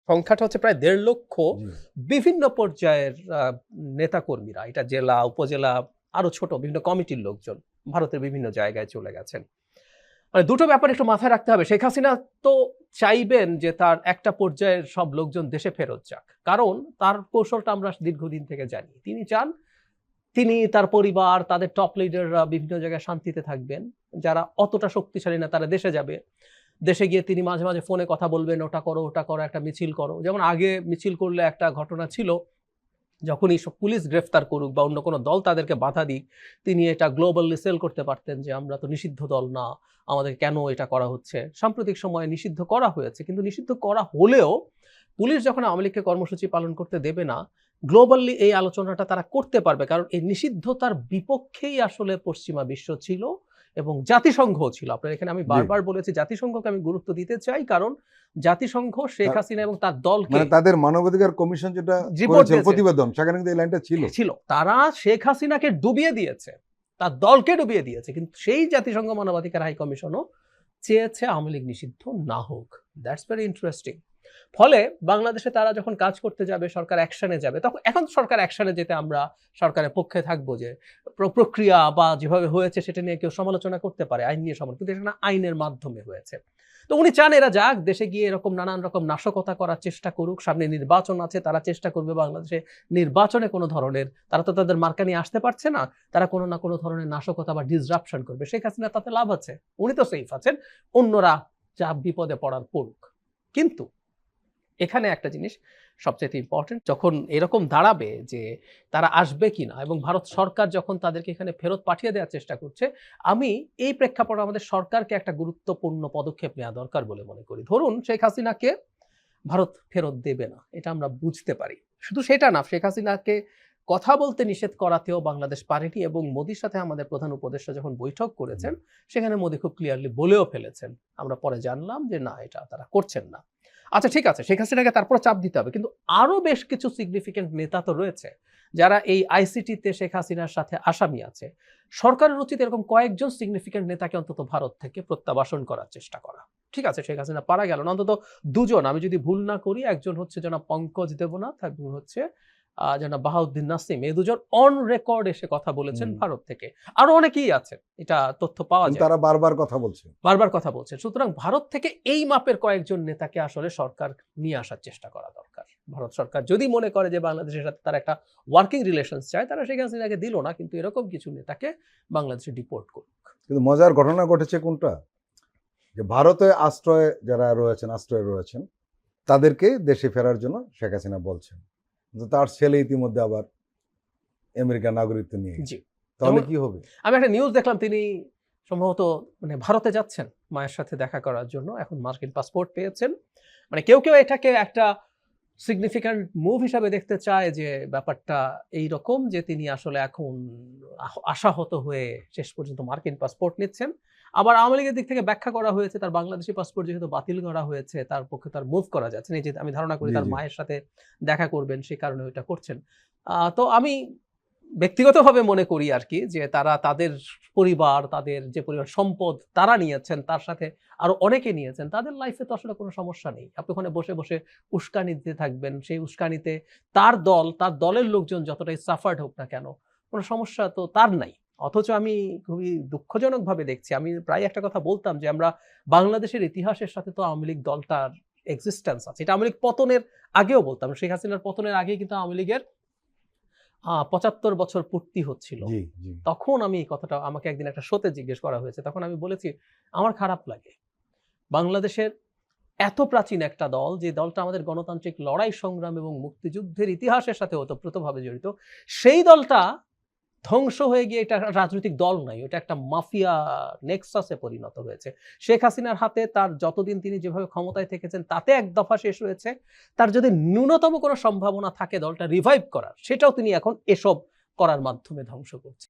সংখ্যাটা হচ্ছে প্রায় 1.5 লক্ষ বিভিন্ন পর্যায়ের নেতাকর্মীরা, এটা জেলা, উপজেলা, আরো ছোট বিভিন্ন কমিটির লোকজন ভারতের বিভিন্ন জায়গায় চলে গেছেন। মানে দুটো ব্যাপার একটু মাথায় রাখতে হবে। শেখ হাসিনা তো চাইবেন যে তার একটা পর্যায়ের সব লোকজন দেশে ফেরত যাক, কারণ তার কৌশলটা আমরা দীর্ঘদিন থেকে জানি। তিনি চান তিনি, তার পরিবার, তাদের টপ লিডাররা বিভিন্ন জায়গায় শান্তিতে থাকবেন। যারা অতটা শক্তিশালী না তারা দেশে যাবে। দেশে গিয়ে তিনি মাঝে মাঝে ফোনে কথা বলবেন, ওটা করো, ওটা করো, একটা মিছিল করো। যেমন আগে মিছিল করলে একটা ঘটনা ছিল, যখনই সব পুলিশ গ্রেফতার করুক বা অন্য কোনো দল তাদেরকে বাধা দিক, তিনি এটা গ্লোবালি সেল করতে পারতেন যে আমরা তো নিষিদ্ধ দল না, আমাদের কেন এটা করা হচ্ছে। সাম্প্রতিক সময়ে নিষিদ্ধ করা হয়েছে, কিন্তু নিষিদ্ধ করা হলেও পুলিশ যখন আওয়ামী লীগকে কর্মসূচি পালন করতে দেবে না, গ্লোবালি এই আলোচনাটা তারা করতে পারবে, কারণ এই নিষিদ্ধতার বিপক্ষেই আসলে পশ্চিমা বিশ্ব ছিল এবং জাতিসংঘ ছিল। আপনার এখানে আমি বারবার বলেছি জাতিসংঘকে আমি গুরুত্ব দিতে চাই, কারণ জাতিসংঘ শেখ হাসিনা এবং তার দলকে, মানে তাদের মানবাধিকার কমিশন যেটা করেছে প্রতিবেদন, সেখানে কিন্তু এই লাইনটা ছিল, তারা শেখ হাসিনাকে ডুবিয়ে দিয়েছে, তার দলকে ডুবিয়ে দিয়েছে, কিন্তু সেই জাতিসংঘ মানবাধিকার হাই কমিশনও চেয়েছে আওয়ামী লীগ নিষিদ্ধ না হোক। That's very interesting. ফলে বাংলাদেশে তারা যখন কাজ করতে যাবে, সরকার অ্যাকশনে যাবে, তখন এখন সরকার অ্যাকশনে যেতে আমরা সরকারের পক্ষে থাকবো, যে প্রক্রিয়া বা যেভাবে হয়েছে সেটা নিয়ে কেউ সমালোচনা করতে পারে, আইন নিয়ে সমালোচনা, কিন্তু এটা আইনের মাধ্যমে হয়েছে। তো উনি চান এরা যাক, দেশে গিয়ে এরকম নানান রকম নাশকতা করার চেষ্টা করুক। সামনে নির্বাচন আছে, তারা চেষ্টা করবে বাংলাদেশে নির্বাচনে কোনো ধরনের, তারা তো তাদের মার্কা নিয়ে আসতে পারছে না, তারা কোনো না কোনো ধরনের নাশকতা বা ডিসরাপশন করবে। শেখ হাসিনা তাতে লাভ আছে, উনি তো সেফ আছেন, অন্যরা যা বিপদে পড়ার পড়ুক। কিন্তু এখানে একটা জিনিস সবচেয়ে ইম্পর্টেন্ট, যখন এরকম দাঁড়াবে যে তারা আসবে কিনা এবং ভারত সরকার যখন তাদেরকে এখানে ফেরত পাঠিয়ে দেওয়ার চেষ্টা করছে, আমি এই প্রেক্ষাপটে আমাদের সরকারকে একটা গুরুত্বপূর্ণ পদক্ষেপ নেওয়া দরকার বলে মনে করি। ধরুন শেখ হাসিনাকে ভারত ফেরত দেবে না, এটা আমরা বুঝতে পারি। শুধু সেটা না, শেখ হাসিনাকে কথা বলতে নিষেধ করাতেও বাংলাদেশ পারেনি, এবং মোদির সাথে আমাদের প্রধান উপদেষ্টা যখন বৈঠক করেছেন সেখানে মোদি খুব ক্লিয়ারলি বলেও ফেলেছেন, আমরা পরে জানলাম যে না, এটা তারা করছেন না। আচ্ছা ঠিক আছে, শেখ হাসিনাকে তারপর চাপ দিতে হবে, কিন্তু আরো বেশ কিছু সিগনিফিকেন্ট নেতা তো রয়েছে যারা এই আইসিটিতে শেখ হাসিনার সাথে আসামি আছে। সরকারের উচিত এরকম কয়েকজন সিগনিফিকেন্ট নেতাকে অন্তত ভারত থেকে প্রত্যাবাসন করার চেষ্টা করা। ঠিক আছে, শেখ হাসিনা পারা গেল না, অন্তত দুজন, আমি যদি ভুল না করি, একজন হচ্ছে জনাব পঙ্কজ দেবনাথ, একজন হচ্ছে জনাব বাহাউদ্দিন নাসিম, এই দুজন অন রেকর্ড এসে কথা বলেছেন ভারত থেকে। আরো অনেকেই আছে, এটা তথ্য পাওয়া যায়, তারা বারবার কথা বলছে। সুতরাং ভারত থেকে এই মাপের কয়েকজন নেতাকে আসলে সরকার নিয়ে আসার চেষ্টা করা দরকার। ভারত সরকার যদি মনে করে যে বাংলাদেশের সাথে তারা একটা ওয়ার্কিং রিলেশন চায়, তারা শেখ হাসিনাকে দিল না, কিন্তু এরকম কিছু নেতাকে বাংলাদেশে ডিপোর্ট করুক। কিন্তু মজার ঘটনা ঘটেছে কোনটা, যে ভারতে আশ্রয়ে রয়েছেন তাদেরকে দেশে ফেরার জন্য শেখ হাসিনা বলছেন, তার ছেলে ইতিমধ্যে আবার আমেরিকার নাগরিকত্ব নিয়ে। তাহলে কি হবে? আমি একটা নিউজ দেখলাম, তিনি সম্ভবত মানে ভারতে যাচ্ছেন মায়ের সাথে দেখা করার জন্য, এখন মার্কিন পাসপোর্ট পেয়েছেন। মানে কেউ কেউ এটাকে একটা সিগনিফিক্যান্ট মুভ হিসাবে দেখতে চায়, যে ব্যাপারটা এই রকম যে তিনি আসলে এখন আশাহত হয়ে শেষ পর্যন্ত মার্কিন পাসপোর্ট নিচ্ছেন। আবার আওয়ামী লীগের দিক থেকে ব্যাখ্যা করা হয়েছে তার বাংলাদেশি পাসপোর্ট যেহেতু বাতিল করা হয়েছে, তার পক্ষে তার মুভ করা যাচ্ছে না, যে আমি ধারণা করি তার মায়ের সাথে দেখা করবেন, সেই কারণে ওইটা করছেন। তো আমি ব্যক্তিগতভাবে মনে করি আর কি, যে তারা তাদের পরিবার, তাদের যে পরিবার সম্পদ তারা নিয়েছেন, তার সাথে আরো অনেকে নিয়েছেন, তাদের লাইফে তো আসলে কোনো সমস্যা নেই। আপনি ওখানে বসে বসে উস্কানি দিতে থাকবেন, সেই উস্কানিতে তার দলের লোকজন যতটাই সাফার্ড হোক না কেন, কোনো সমস্যা তো তার নাই। অথচ আমি খুবই দুঃখজনকভাবে দেখছি, আমি প্রায় একটা কথা বলতাম যে আমরা বাংলাদেশের ইতিহাসের সাথে তো আওয়ামী লীগ দলটার এক্সিস্টেন্স আছে, এটা আওয়ামী লীগ পতনের আগেও বলতাম। শেখ হাসিনার পতনের আগে কিন্তু আওয়ামী লীগের ৭৫ বছর পূর্তি হচ্ছিল, তখন আমি এই কথাটা, আমাকে একদিন একটা শোতে জিজ্ঞেস করা হয়েছে, তখন আমি বলেছি আমার খারাপ লাগে বাংলাদেশের এত প্রাচীন একটা দল, যে দলটা আমাদের গণতান্ত্রিক লড়াই সংগ্রাম এবং মুক্তিযুদ্ধের ইতিহাসের সাথে ওতপ্রোতভাবে জড়িত, সেই দলটা ধ্বংস হয়ে গিয়ে এটা রাজনৈতিক দল নাই, ওটা একটা মাফিয়া নেক্সাসে পরিণত হয়েছে। শেখ হাসিনার হাতে তার যতদিন তিনি যেভাবে ক্ষমতায় থেকেছেন তাতে এক দফা শেষ হয়েছে, তার যদি ন্যূনতম কোনো সম্ভাবনা থাকে দলটা রিভাইভ করার, সেটাও তিনি এখন এসব করার মাধ্যমে ধ্বংস করছেন।